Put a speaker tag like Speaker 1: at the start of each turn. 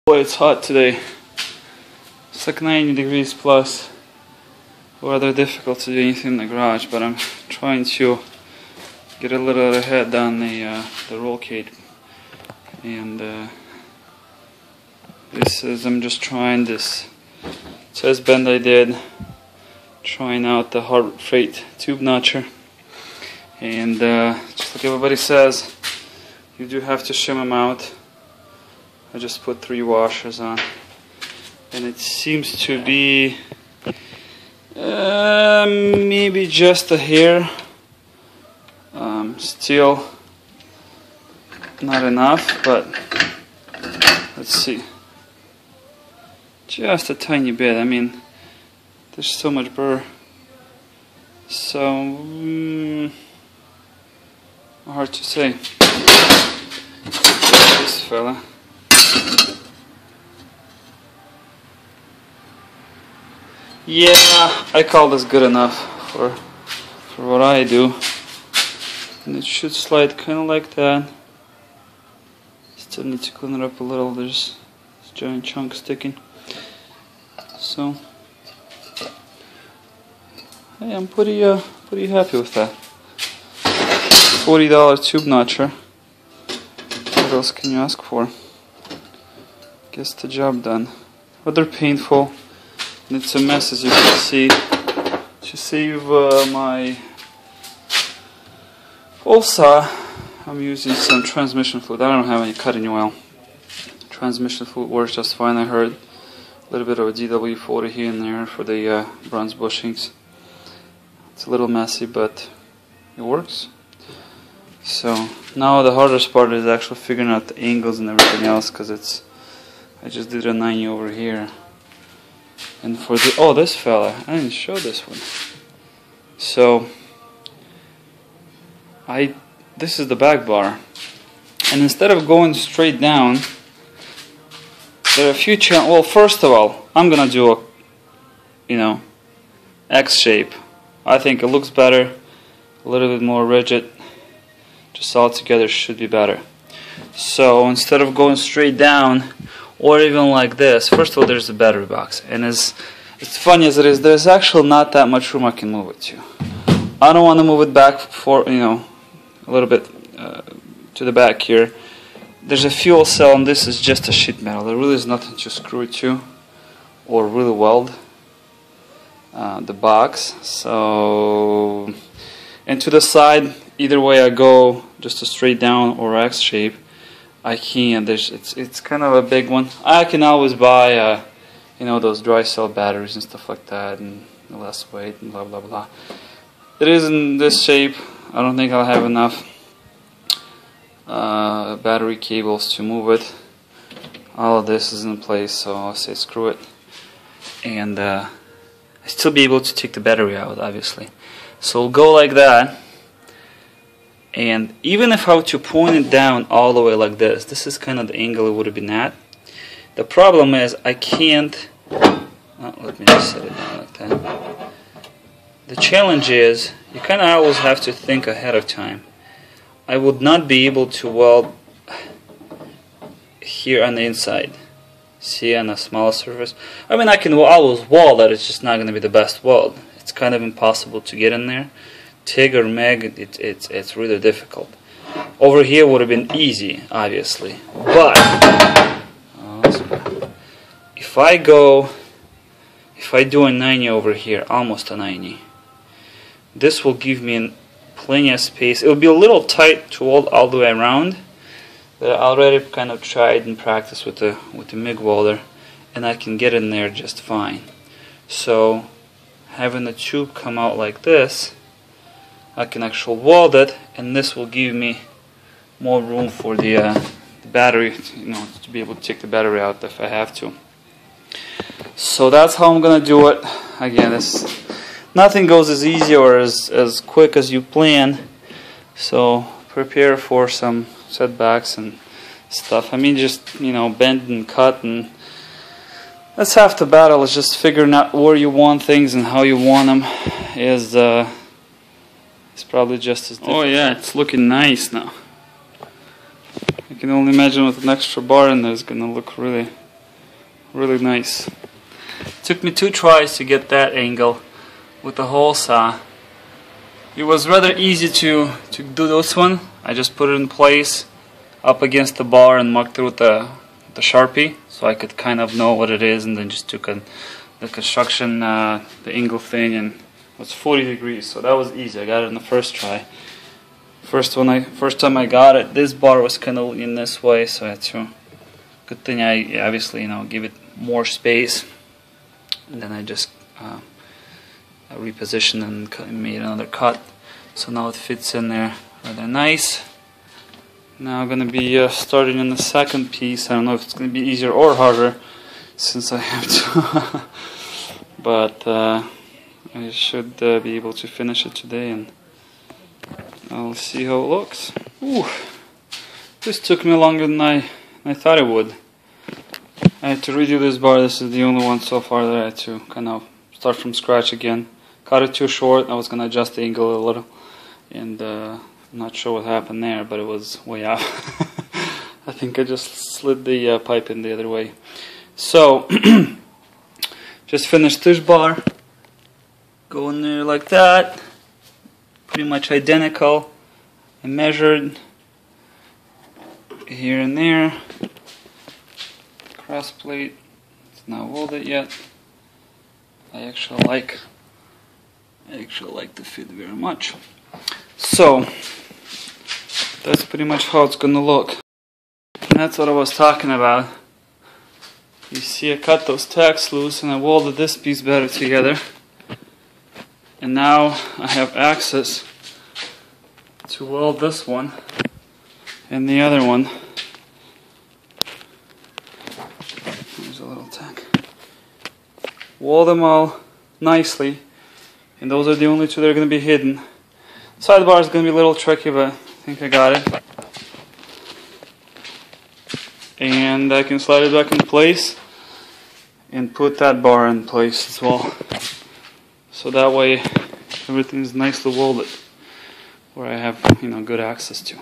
Speaker 1: Boy, it's hot today. It's like 90 degrees plus. Rather difficult to do anything in the garage, but I'm trying to get a little ahead on the roll cage. And this is, I'm just trying this test bend I did, trying out the Harbor Freight tube notcher. And just like everybody says, you do have to shim them out. I just put 3 washers on, and it seems to be maybe just a hair, still not enough, but let's see, just a tiny bit. I mean, there's so much burr, so hard to say. This fella. Yeah, I call this good enough for what I do, and it should slide kind of like that. Still need to clean it up a little. There's this giant chunk sticking. So, hey, I'm pretty happy with that. $40 tube notcher. What else can you ask for? Gets the job done. Rather painful. And it's a mess, as you can see. To save my oil saw, I'm using some transmission fluid. I don't have any cutting oil. Transmission fluid works just fine. I heard a little bit of a DW40 here and there for the bronze bushings. It's a little messy, but it works. So now the hardest part is actually figuring out the angles and everything else, because I just did a 90 over here. And for the, this fella, I didn't show this one. So this is the back bar, and instead of going straight down, there are a few well, first of all, I'm gonna do a X shape. I think it looks better, a little bit more rigid. Just all together should be better. So instead of going straight down, or even like this, first of all, there's the battery box, and as funny as it is, there's actually not that much room I can move it to. I don't want to move it back for a little bit to the back here. There's a fuel cell, and this is just a sheet metal. There really is nothing to screw it to or really weld the box. So, and to the side, either way I go, just a straight down or X shape, I can't. It's kind of a big one. I can always buy those dry cell batteries and stuff like that, and less weight and blah blah blah. It is in this shape. I don't think I'll have enough battery cables to move it. All of this is in place, so I'll say screw it. And I still be able to take the battery out, obviously. So we'll go like that. And even if I were to point it down all the way like this is kind of the angle it would have been at. The problem is I can't. Let me just set it down like that. The challenge is you kind of always have to think ahead of time. I would not be able to weld here on the inside. See, on a smaller surface. I mean, I can always weld that. It's just not going to be the best weld. It's kind of impossible to get in there. TIG or MEG, it's really difficult. Over here would have been easy, obviously, but if I do a 90 over here, almost a 90, this will give me plenty of space. It will be a little tight to weld all the way around, but I already kind of tried and practiced with the MIG welder, and I can get in there just fine. So having the tube come out like this, I can actually weld it, and this will give me more room for the battery, to be able to take the battery out if I have to. So that's how I'm gonna do it. Again, nothing goes as easy or as quick as you plan. So prepare for some setbacks and stuff. I mean, just bend and cut, and that's half the battle. Is just figuring out where you want things and how you want them. It's probably just as difficult. Oh yeah, it's looking nice now. I can only imagine with an extra bar in there, it's gonna look really really nice. Took me 2 tries to get that angle with the hole saw. It was rather easy to do this one. I just put it in place up against the bar and marked it with the Sharpie, so I could kind of know what it is, and then just took the construction, the angle thing, and it was 40 degrees, so that was easy. I got it in the first try. First time I got it, this bar was kind of in this way, so I had to. Good thing I obviously give it more space, and then I just I repositioned and made another cut, so now it fits in there rather nice. Now I'm gonna be starting on the second piece. I don't know if it's gonna be easier or harder since I have to, but I should be able to finish it today, and I'll see how it looks. Ooh, this took me longer than I thought it would. I had to redo this bar. This is the only one so far that I had to kind of start from scratch again. Cut it too short. I was going to adjust the angle a little, and I'm not sure what happened there, but it was way off. I think I just slid the pipe in the other way. So, just finished this bar. Go in there like that. Pretty much identical. I measured here and there. Cross plate. It's not welded yet. I actually like the fit very much. So that's pretty much how it's gonna look. And that's what I was talking about. You see, I cut those tacks loose and I welded this piece better together. And now I have access to weld this one and the other one. There's a little tack. Weld them all nicely, and those are the only 2 that are going to be hidden. Sidebar is going to be a little tricky, but I think I got it. And I can slide it back in place and put that bar in place as well. So that way everything's nicely welded, where I have good access to.